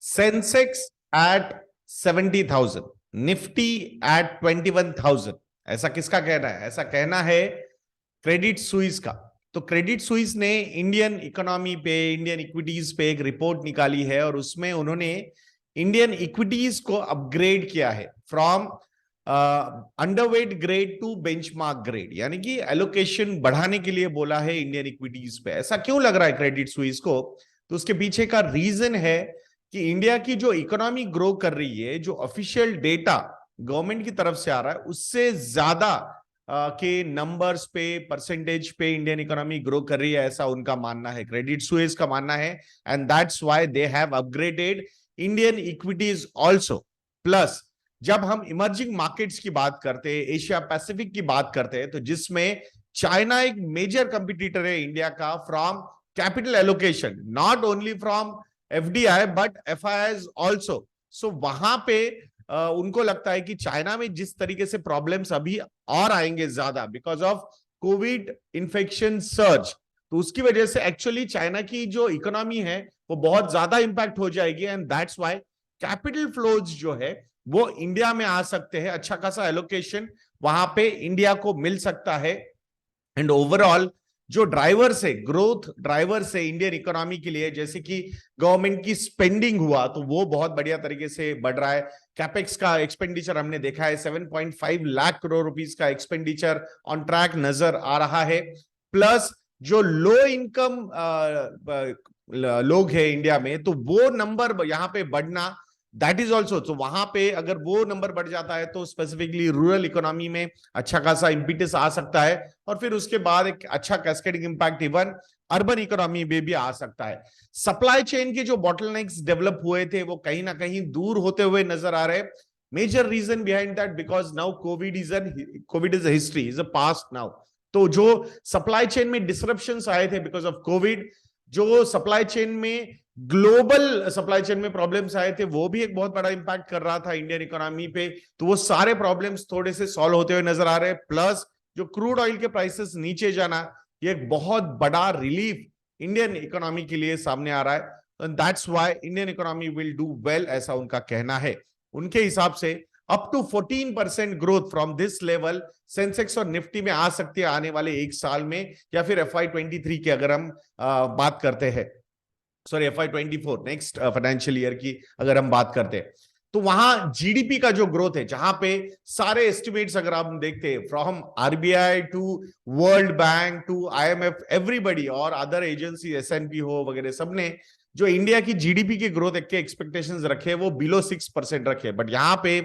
Sensex eight 70,000, Nifty eight 21,000। ऐसा किसका कहना है? ऐसा कहना है क्रेडिट सुइस का। तो क्रेडिट सुइस ने इंडियन इकोनॉमी पे, इंडियन इक्विटीज पे एक रिपोर्ट निकाली है और उसमें उन्होंने इंडियन इक्विटीज को अपग्रेड किया है from underweight grade two benchmark grade, यानी कि एलोकेशन बढ़ाने के लिए बोला है इंडियन इक्विटीज पे। ऐसा क्यों लग रहा है क्रेडिट सुइस को? तो उसके पीछे का रीजन है कि इंडिया की जो इकोनॉमी ग्रो कर रही है, जो ऑफिशियल डेटा गवर्नमेंट की तरफ से आ रहा है, उससे ज्यादा के नंबर्स पे, परसेंटेज पे इंडियन इकोनॉमी ग्रो कर रही है, ऐसा उनका मानना है, क्रेडिट सुइस का मानना है। And that's why they have upgraded Indian equities also. Plus जब हम इमर्जिंग मार्केट्स की बात करते हैं, एशिया पैसिफिक की बात करते हैं, तो जिसमें चाइना एक मेजर कंपटीटर है इंडिया का from capital allocation, not only from FDI but FIIs also. So वहां पे उनको लगता है कि चाइना में जिस तरीके से प्रॉब्लम्स अभी और आएंगे ज्यादा because of Covid infection surge, तो उसकी वजह से एक्चुअली चाइना की जो इकोनॉमी है वो बहुत ज्यादा इंपैक्ट हो जाएगी। And that's why capital flows जो है वो इंडिया में आ सकते हैं, अच्छा खासा एलोकेशन वहां पे इंडिया को मिल सकता है। एंड ओवरऑल जो ड्राइवर्स है, ग्रोथ ड्राइवर्स है इंडियन इकोनॉमी के लिए, जैसे कि गवर्नमेंट की स्पेंडिंग हुआ तो वो बहुत बढ़िया तरीके से बढ़ रहा है। कैपेक्स का एक्सपेंडिचर हमने देखा है, 7.5 लाख करोड़ रुपीस का एक्सपेंडिचर ऑन ट्रैक नजर आ रहा है। प्लस जो लो इनकम लोग हैं इंडिया में, तो वो नंबर यहाँ पे बढ़ना, दैट इज ऑल्सो, तो वहां पे अगर वो नंबर बढ़ जाता है तो स्पेसिफिकली रूरल इकोनॉमी में अच्छा खासा इम्पिटस आ सकता है और फिर उसके बाद एक अच्छा cascading impact even urban economy में भी आ सकता है। सप्लाई चेन के जो बॉटलनेक्स डेवलप हुए थे वो कहीं ना कहीं दूर होते हुए नजर आ रहे हैं। Major reason behind that because now COVID is a history, is a past now. तो जो सप्लाई चेन में डिसरप्शंस आए थे बिकॉज ऑफ कोविड, जो सप्लाई चेन में, ग्लोबल सप्लाई चेन में प्रॉब्लम्स आए थे, वो भी एक बहुत बड़ा इंपैक्ट कर रहा था इंडियन इकोनॉमी पे। तो वो सारे प्रॉब्लम्स थोड़े से सॉल्व होते हुए नजर आ रहे हैं। प्लस जो क्रूड ऑयल के प्राइसेस नीचे जाना, ये एक बहुत बड़ा रिलीफ इंडियन इकोनॉमी के लिए सामने आ रहा है। That's why Indian economy will do well, ऐसा उनका कहना है। उनके हिसाब से up to 14% growth from this level Sensex और निफ्टी में आ सकती है आने वाले एक साल में, या फिर FY23 की अगर हम बात करते हैं, sorry FY24 next financial year की अगर हम बात करते हैं, तो वहां जीडीपी का जो ग्रोथ है, जहां पे सारे एस्टिमेट्स अगर आप देखते हैं from RBI to World Bank to IMF, everybody और अदर एजेंसी S&P हो वगैरह, सबने जो इंडिया की जीडीपी की ग्रोथ के एक्सपेक्टेशंस रखे वो बिलो 6% रखे। बट यहाँ पे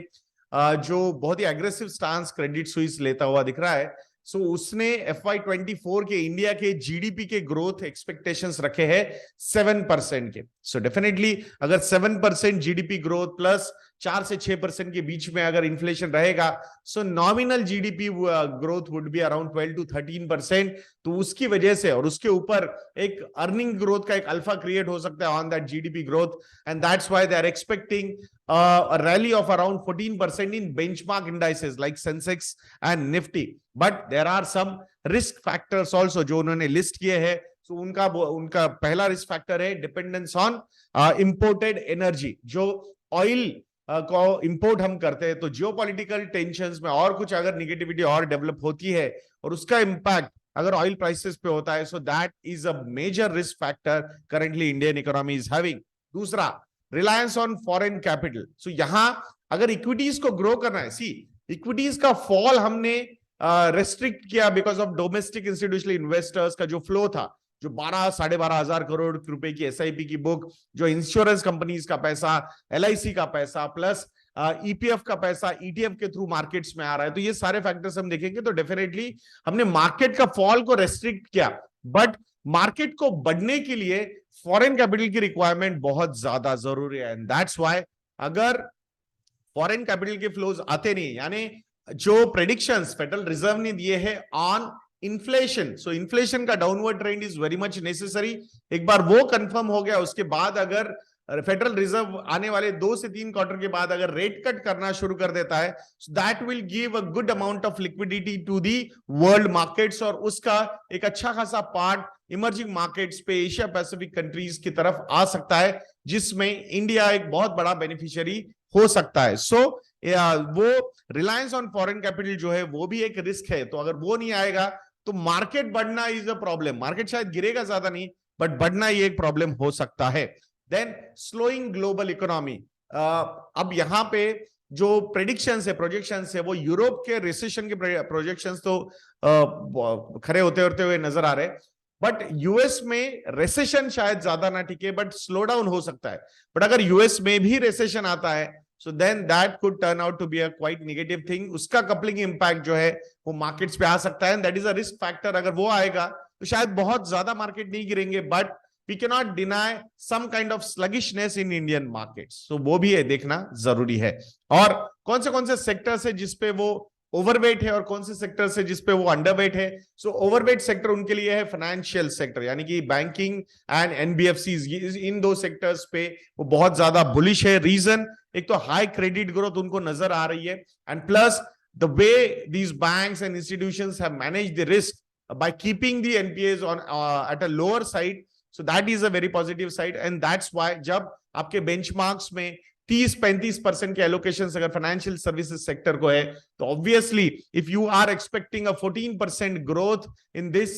जो बहुत ही एग्रेसिव स्टांस क्रेडिट सुइस लेता हुआ दिख रहा है, सो उसने FY24 के इंडिया के जीडीपी के ग्रोथ एक्सपेक्टेशंस रखे हैं 7% के। सो डेफिनेटली अगर 7% जीडीपी ग्रोथ प्लस 4 से 6% के बीच में अगर इन्फ्लेशन रहेगा, सो nominal GDP growth would be around 12 to 13%। तो उसकी वजह से और उसके ऊपर एक अर्निंग ग्रोथ का एक अल्फा क्रिएट हो सकता है on that GDP growth. And that's why they are expecting a rally of around 14% in benchmark indices like Sensex and Nifty. But there are some risk factors also जो उन्होंने list किए हैं। तो उनका पहला रिस्क फैक्टर है dependence on imported energy. जो oil को इंपोर्ट हम करते हैं, तो जियोपॉलिटिकल टेंशंस में और कुछ अगर निगेटिविटी और डेवलप होती है और उसका इंपैक्ट अगर ऑयल प्राइसेस पे होता है, so that is a major risk factor currently Indian economy is having. दूसरा, reliance on foreign capital. So यहां अगर इक्विटीज को ग्रो करना है, सी इक्विटीज का फॉल हमने रेस्ट्रिक्ट किया because of domestic institutional investors का जो फ्लो था, जो 12-12.5 हजार करोड़ रुपए की SIP की बुक, जो इंश्योरेंस कंपनीज का पैसा, LIC का पैसा, प्लस EPF का पैसा ETF के थ्रू मार्केट्स में आ रहा है, तो ये सारे फैक्टर्स हम देखेंगे तो डेफिनेटली हमने मार्केट का फॉल को रेस्ट्रिक्ट किया। बट मार्केट को बढ़ने के लिए फॉरेन कैपिटल की रिक्वायरमेंट बहुत ज्यादा जरूरी है। एंड दैट्स व्हाई अगर फॉरेन कैपिटल के फ्लोज आते नहीं, यानी जो प्रेडिक्शंस फेडरल रिजर्व ने दिए हैं ऑन इन्फ्लेशन, सो इन्फ्लेशन का downward trend is very much necessary. एक बार वो कंफर्म हो गया, उसके बाद अगर फेडरल रिजर्व आने वाले 2 से 3 क्वार्टर के बाद अगर रेट कट करना शुरू कर देता है, that will give a good amount of liquidity to the world markets, और उसका एक अच्छा खासा पार्ट इमर्जिंग मार्केट्स पे, एशिया पैसिफिक कंट्रीज की तरफ आ सकता है। जिसमें इंडिया एक बहुत बड़ा बेनिफिशियरी हो सकता है। सो वो रिलायंस ऑन फॉरेन कैपिटल जो है वो भी एक रिस्क है। तो अगर वो नहीं आएगा तो मार्केट बढ़ना इज अ प्रॉब्लम। मार्केट शायद गिरेगा ज्यादा नहीं, बट बढ़ना ये एक प्रॉब्लम हो सकता है। Then slowing global economy. अब यहां पे जो प्रेडिक्शंस है, प्रोजेक्शंस है, वो यूरोप के रिसेशन के प्रोजेक्शंस तो खरे होते हुए नजर आ रहे, बट यूएस में रिसेशन शायद ज्यादा ना टिके, बट स्लो डाउन हो सकता है। बट अगर यूएस में भी रिसेशन आता है so then that could turn out to be a quite negative thing. उसका कपलिंग इंपैक्ट जो है वो मार्केट्स पे आ सकता है, that is a risk factor. अगर वो आएगा तो शायद बहुत ज्यादा मार्केट नहीं गिरेंगे, but we can not deny some kind of sluggishness in Indian markets. So वो भी है, देखना जरूरी है। और कौन से सेक्टर्स है जिसपे वो ओवरवेट है और कौन से सेक्टर से जिसपे वो अंडरवेट है। सो ओवरवेट सेक्टर उनके लिए है फाइनेंशियल सेक्टर, यानी कि बैंकिंग एंड एनबीएफसीज। इन दो सेक्टर्स पे वो बहुत ज्यादा बुलिश है। रीजन, एक तो हाई क्रेडिट ग्रोथ उनको नजर आ रही है, and plus the way these banks and institutions have managed the risk by keeping the NPAs on at a lower side. So that is a very positive side, and that's why जब आपके benchmarks में 30-35% के allocation अगर financial services sector को है, तो obviously if you are expecting a 14% growth in this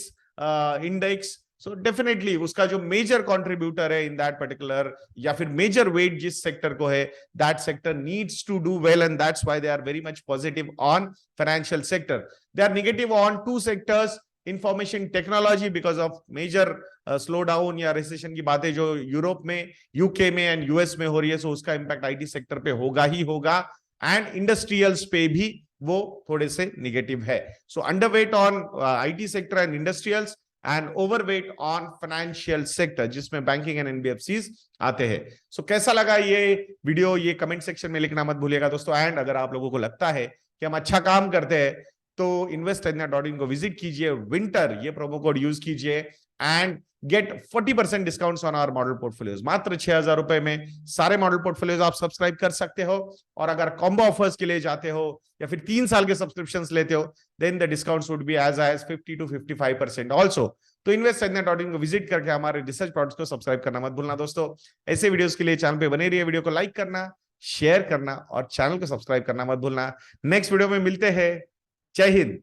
index, so definitely उसका जो मेजर कंट्रीब्यूटर है इन दैट पर्टिकुलर, या फिर मेजर वेट जिस सेक्टर को है, that sector needs to do well, and that's why they are very much positive on financial sector. They are negative on two sectors, information technology because of major slow down या recession की बातें जो Europe में, UK में and US में हो रही है, सो उसका इंपैक्ट आईटी सेक्टर पे होगा ही होगा, एंड इंडस्ट्रियल्स पे भी वो थोड़े से निगेटिव है। So underweight on IT sector and industrials, and overweight on financial sector जिसमें बैंकिंग एंड एनबीएफसीज आते हैं। सो कैसा लगा ये वीडियो, ये कमेंट सेक्शन में लिखना मत भूलिएगा दोस्तों। एंड अगर आप लोगों को लगता है कि हम अच्छा काम करते हैं तो investindia.in को विजिट कीजिए, विंटर ये प्रोमो कोड यूज कीजिए and get 40% discounts on our model portfolios. मात्र 6,000 रुपए में सारे मॉडल पोर्टफोलियोज आप सब्सक्राइब कर सकते हो, और अगर कॉम्बो ऑफर्स के लिए जाते हो या फिर 3 साल के सब्सक्रिप्शंस लेते हो, then the discounts would be as high as 50 to 55% also. तो investindia.in को विजिट करके हमारे रिसर्च प्रोडक्ट्स को सब्सक्राइब करना मत भूलना दोस्तों। ऐसे वीडियोस के लिए चैनल पे बने रहिए, वीडियो को लाइक करना, शेयर करना और चैनल को सब्सक्राइब करना मत भूलना। नेक्स्ट वीडियो में मिलते हैं। जय हिंद।